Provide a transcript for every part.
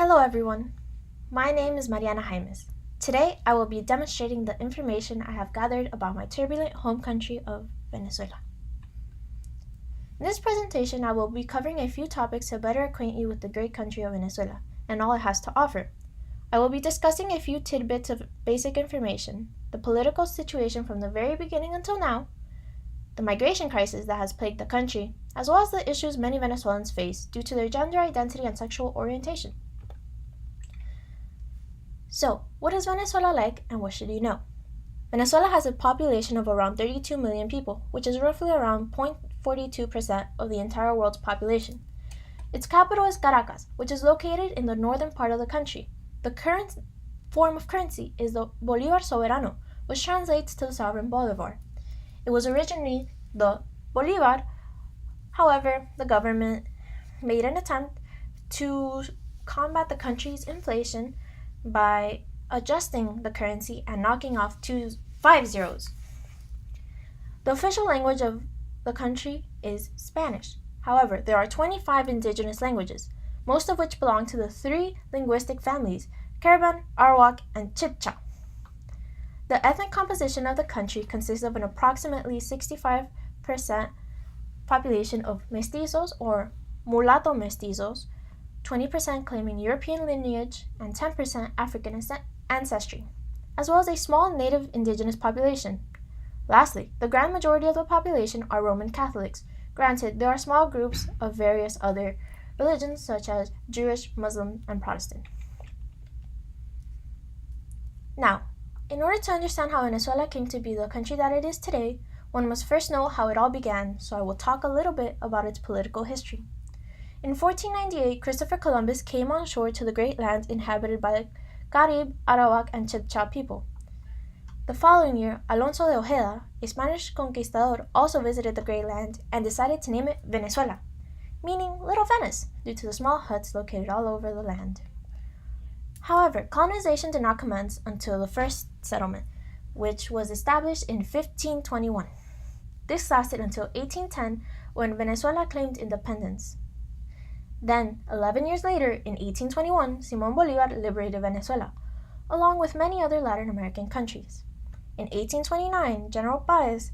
Hello everyone, my name is Mariana Jaimes. Today I will be demonstrating the information I have gathered about my turbulent home country of Venezuela. In this presentation I will be covering a few topics to better acquaint you with the great country of Venezuela and all it has to offer. I will be discussing a few tidbits of basic information, the political situation from the very beginning until now, the migration crisis that has plagued the country, as well as the issues many Venezuelans face due to their gender identity and sexual orientation. So, what is Venezuela like and what should you know? Venezuela has a population of around 32 million people, which is roughly around 0.42% of the entire world's population. Its capital is Caracas, which is located in the northern part of the country. The current form of currency is the Bolívar Soberano, which translates to the sovereign bolivar. It was originally the Bolívar, however, the government made an attempt to combat the country's inflation by adjusting the currency and knocking off 5 zeros. The official language of the country is Spanish. However, there are 25 indigenous languages, most of which belong to the three linguistic families, Caravan, Arawak, and Chibcha. The ethnic composition of the country consists of an approximately 65% population of mestizos or mulatto mestizos, 20% claiming European lineage, and 10% African ancestry, as well as a small native indigenous population. Lastly, the grand majority of the population are Roman Catholics. Granted, there are small groups of various other religions such as Jewish, Muslim, and Protestant. Now, in order to understand how Venezuela came to be the country that it is today, one must first know how it all began, so I will talk a little bit about its political history. In 1498, Christopher Columbus came on shore to the great land inhabited by the Carib, Arawak, and Chibcha people. The following year, Alonso de Ojeda, a Spanish conquistador, also visited the great land and decided to name it Venezuela, meaning Little Venice, due to the small huts located all over the land. However, colonization did not commence until the first settlement, which was established in 1521. This lasted until 1810, when Venezuela claimed independence. Then, 11 years later, in 1821, Simón Bolívar liberated Venezuela, along with many other Latin American countries. In 1829, General Páez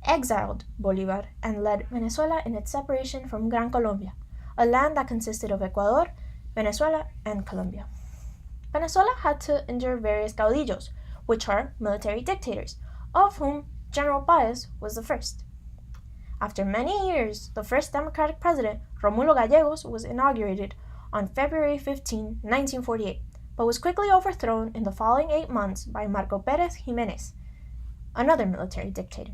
exiled Bolívar and led Venezuela in its separation from Gran Colombia, a land that consisted of Ecuador, Venezuela, and Colombia. Venezuela had to endure various caudillos, which are military dictators, of whom General Páez was the first. After many years, the first Democratic president, Rómulo Gallegos, was inaugurated on February 15, 1948, but was quickly overthrown in the following 8 months by Marco Pérez Jiménez, another military dictator.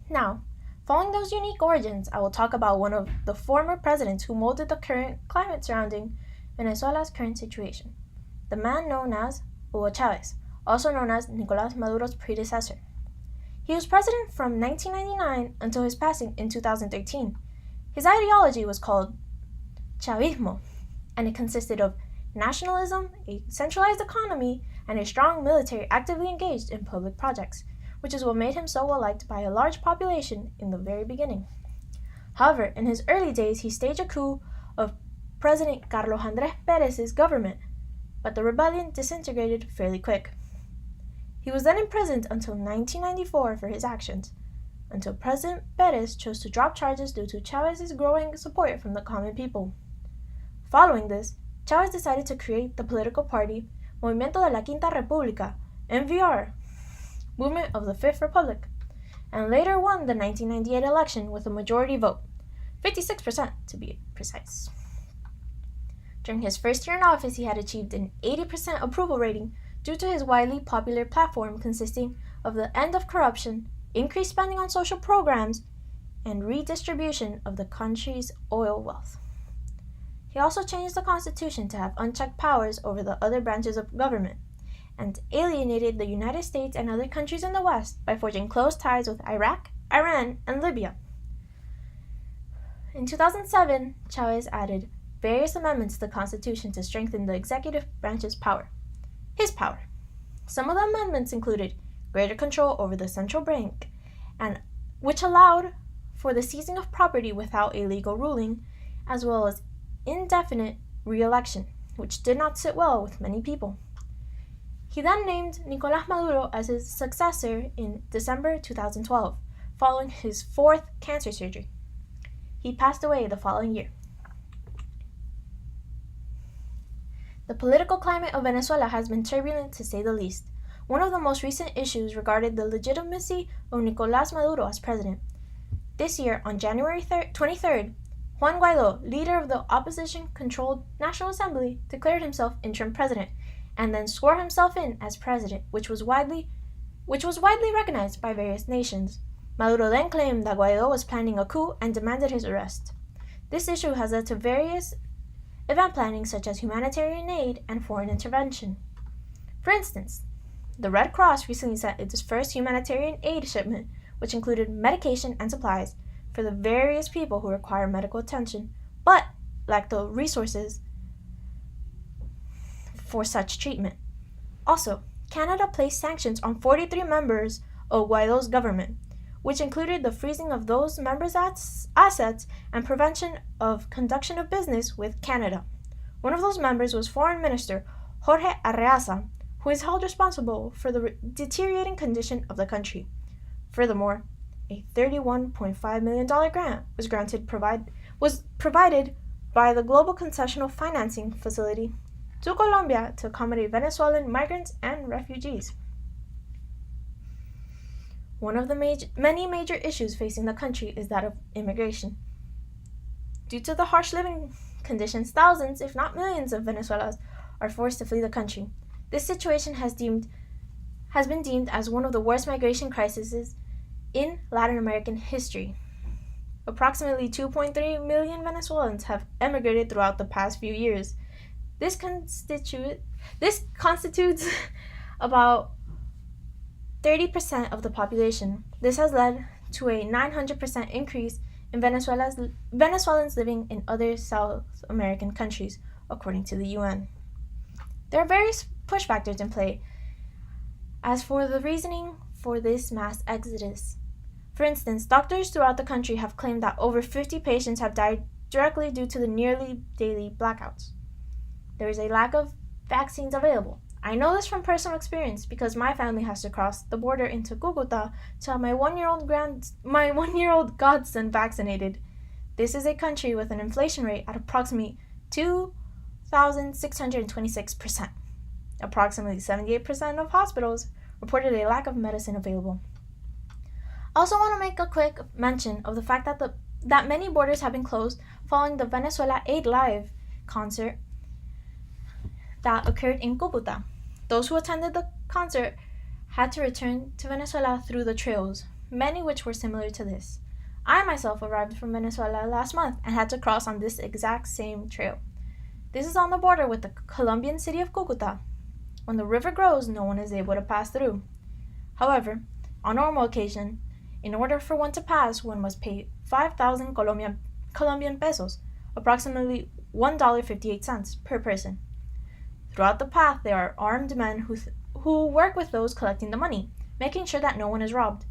Now, following those unique origins, I will talk about one of the former presidents who molded the current climate surrounding Venezuela's current situation, the man known as Hugo Chávez, also known as Nicolás Maduro's predecessor. He was president from 1999 until his passing in 2013. His ideology was called Chavismo, and it consisted of nationalism, a centralized economy, and a strong military actively engaged in public projects, which is what made him so well liked by a large population in the very beginning. However, in his early days, he staged a coup of President Carlos Andrés Pérez's government, but the rebellion disintegrated fairly quick. He was then imprisoned until 1994 for his actions, until President Pérez chose to drop charges due to Chávez's growing support from the common people. Following this, Chávez decided to create the political party Movimiento de la Quinta República, MVR, Movement of the Fifth Republic, and later won the 1998 election with a majority vote, 56% to be precise. During his first year in office, he had achieved an 80% approval rating due to his widely popular platform consisting of the end of corruption, increased spending on social programs, and redistribution of the country's oil wealth. He also changed the constitution to have unchecked powers over the other branches of government, and alienated the United States and other countries in the West by forging close ties with Iraq, Iran, and Libya. In 2007, Chávez added various amendments to the Constitution to strengthen the executive branch's power. His power. Some of the amendments included greater control over the central bank, and which allowed for the seizing of property without a legal ruling, as well as indefinite re-election, which did not sit well with many people. He then named Nicolás Maduro as his successor in December 2012, following his fourth cancer surgery. He passed away the following year. The political climate of Venezuela has been turbulent to say the least. One of the most recent issues regarded the legitimacy of Nicolás Maduro as president. This year, on January 23rd, Juan Guaidó, leader of the opposition-controlled National Assembly, declared himself interim president, and then swore himself in as president, which was widely recognized by various nations. Maduro then claimed that Guaidó was planning a coup and demanded his arrest. This issue has led to various event planning such as humanitarian aid and foreign intervention. For instance, the Red Cross recently sent its first humanitarian aid shipment, which included medication and supplies for the various people who require medical attention, but lack the resources for such treatment. Also, Canada placed sanctions on 43 members of Guaidó's government, which included the freezing of those members' assets and prevention of conduction of business with Canada. One of those members was Foreign Minister Jorge Arreaza, who is held responsible for the deteriorating condition of the country. Furthermore, a $31.5 million grant was provided by the Global Concessional Financing Facility to Colombia to accommodate Venezuelan migrants and refugees. One of the many major issues facing the country is that of immigration. Due to the harsh living conditions, thousands, if not millions, of Venezuelans are forced to flee the country. This situation has been deemed as one of the worst migration crises in Latin American history. Approximately 2.3 million Venezuelans have emigrated throughout the past few years. This constitutes about 30% of the population. This has led to a 900% increase in Venezuelans living in other South American countries, according to the UN. There are various push factors in play as for the reasoning for this mass exodus. For instance, doctors throughout the country have claimed that over 50 patients have died directly due to the nearly daily blackouts. There is a lack of vaccines available. I know this from personal experience because my family has to cross the border into Cúcuta to have my one-year-old godson vaccinated. This is a country with an inflation rate at approximately 2,626%. Approximately 78% of hospitals reported a lack of medicine available. I also want to make a quick mention of the fact that many borders have been closed following the Venezuela Aid Live concert that occurred in Cúcuta. Those who attended the concert had to return to Venezuela through the trails, many which were similar to this. I myself arrived from Venezuela last month and had to cross on this exact same trail. This is on the border with the Colombian city of Cúcuta. When the river grows, no one is able to pass through. However, on normal occasion, in order for one to pass, one must pay 5,000 Colombian pesos, approximately $1.58 per person. Throughout the path, there are armed men who work with those collecting the money, making sure that no one is robbed.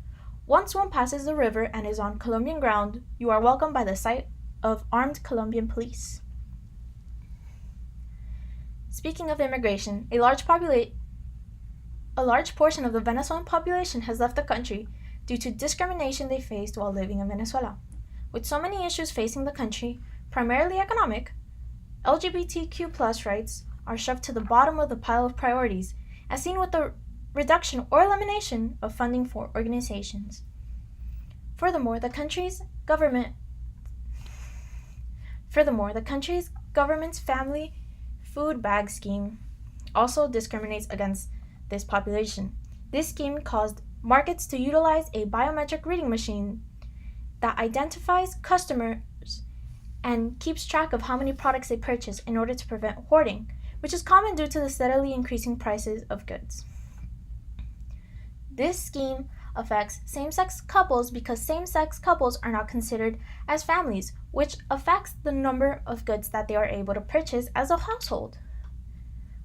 Once one passes the river and is on Colombian ground, you are welcomed by the sight of armed Colombian police. Speaking of immigration, a large portion of the Venezuelan population has left the country due to discrimination they faced while living in Venezuela. With so many issues facing the country, primarily economic, LGBTQ+ rights are shoved to the bottom of the pile of priorities, as seen with the reduction or elimination of funding for organizations. Furthermore, the country's government's family food bag scheme also discriminates against this population. This scheme caused markets to utilize a biometric reading machine that identifies customers and keeps track of how many products they purchase in order to prevent hoarding, which is common due to the steadily increasing prices of goods. This scheme affects same-sex couples because same-sex couples are not considered as families, which affects the number of goods that they are able to purchase as a household.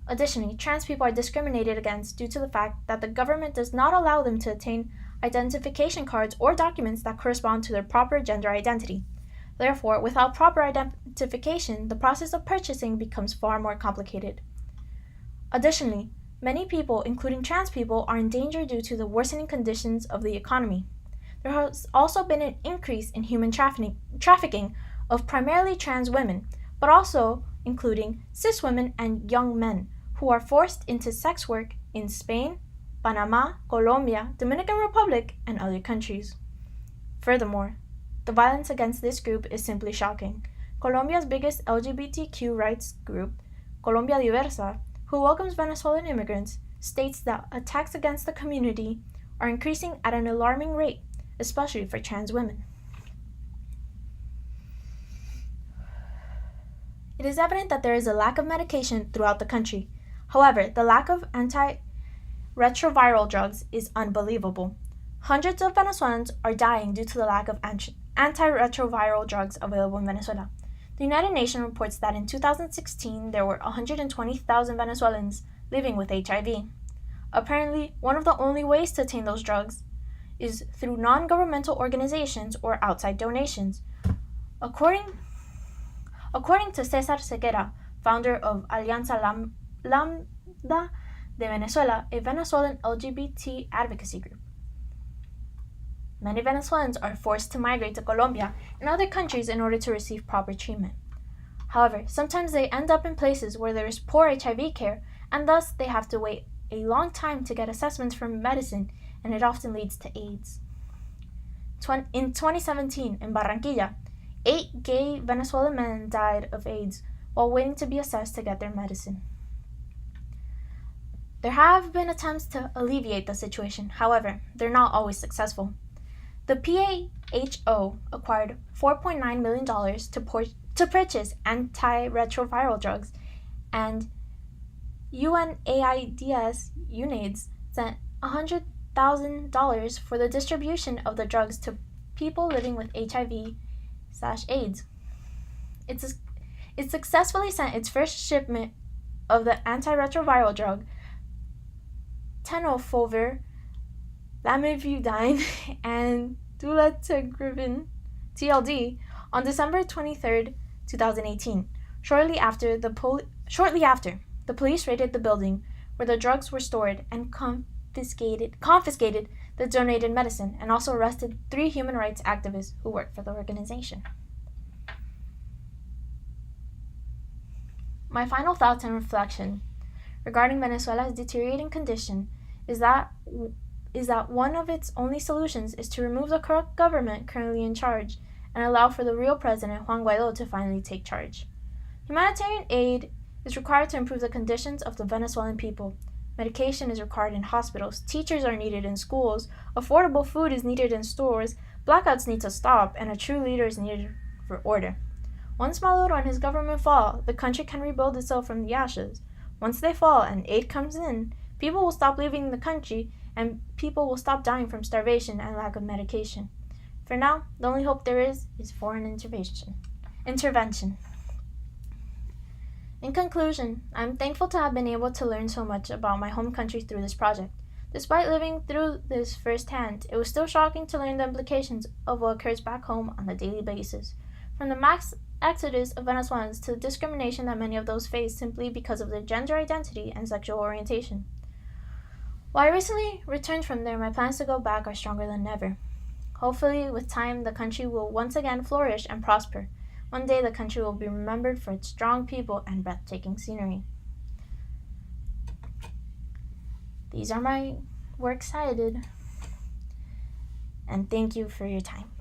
Additionally, trans people are discriminated against due to the fact that the government does not allow them to obtain identification cards or documents that correspond to their proper gender identity. Therefore, without proper identification, the process of purchasing becomes far more complicated. Additionally, many people, including trans people, are in danger due to the worsening conditions of the economy. There has also been an increase in human trafficking of primarily trans women, but also including cis women and young men who are forced into sex work in Spain, Panama, Colombia, Dominican Republic, and other countries. Furthermore, the violence against this group is simply shocking. Colombia's biggest LGBTQ rights group, Colombia Diversa, who welcomes Venezuelan immigrants, states that attacks against the community are increasing at an alarming rate, especially for trans women. It is evident that there is a lack of medication throughout the country. However, the lack of antiretroviral drugs is unbelievable. Hundreds of Venezuelans are dying due to the lack of antiretroviral drugs available in Venezuela. The United Nations reports that in 2016 there were 120,000 Venezuelans living with HIV. Apparently, one of the only ways to obtain those drugs is through non-governmental organizations or outside donations. According to Cesar Sequeira, founder of Alianza Lambda de Venezuela, a Venezuelan LGBT advocacy group, many Venezuelans are forced to migrate to Colombia and other countries in order to receive proper treatment. However, sometimes they end up in places where there is poor HIV care, and thus they have to wait a long time to get assessments for medicine, and it often leads to AIDS. In 2017, in Barranquilla, 8 gay Venezuelan men died of AIDS while waiting to be assessed to get their medicine. There have been attempts to alleviate the situation, however, they're not always successful. The PAHO acquired $4.9 million to purchase antiretroviral drugs, and UNAIDS sent $100,000 for the distribution of the drugs to people living with HIV/AIDS. It successfully sent its first shipment of the antiretroviral drug tenofovir, lamivudine, and dolutegravir (TLD) on December 23, 2018. Shortly after, the police raided the building where the drugs were stored and confiscated the donated medicine, and also arrested 3 human rights activists who worked for the organization. My final thoughts and reflection regarding Venezuela's deteriorating condition is that one of its only solutions is to remove the corrupt government currently in charge and allow for the real president, Juan Guaido, to finally take charge. Humanitarian aid is required to improve the conditions of the Venezuelan people. Medication is required in hospitals, teachers are needed in schools, affordable food is needed in stores, blackouts need to stop, and a true leader is needed for order. Once Maduro and his government fall, the country can rebuild itself from the ashes. Once they fall and aid comes in, people will stop leaving the country and people will stop dying from starvation and lack of medication. For now, the only hope there is foreign intervention. In conclusion, I'm thankful to have been able to learn so much about my home country through this project. Despite living through this firsthand, it was still shocking to learn the implications of what occurs back home on a daily basis. From the mass exodus of Venezuelans to the discrimination that many of those face simply because of their gender identity and sexual orientation. While I recently returned from there, my plans to go back are stronger than ever. Hopefully, with time, the country will once again flourish and prosper. One day, the country will be remembered for its strong people and breathtaking scenery. These are my works cited, and thank you for your time.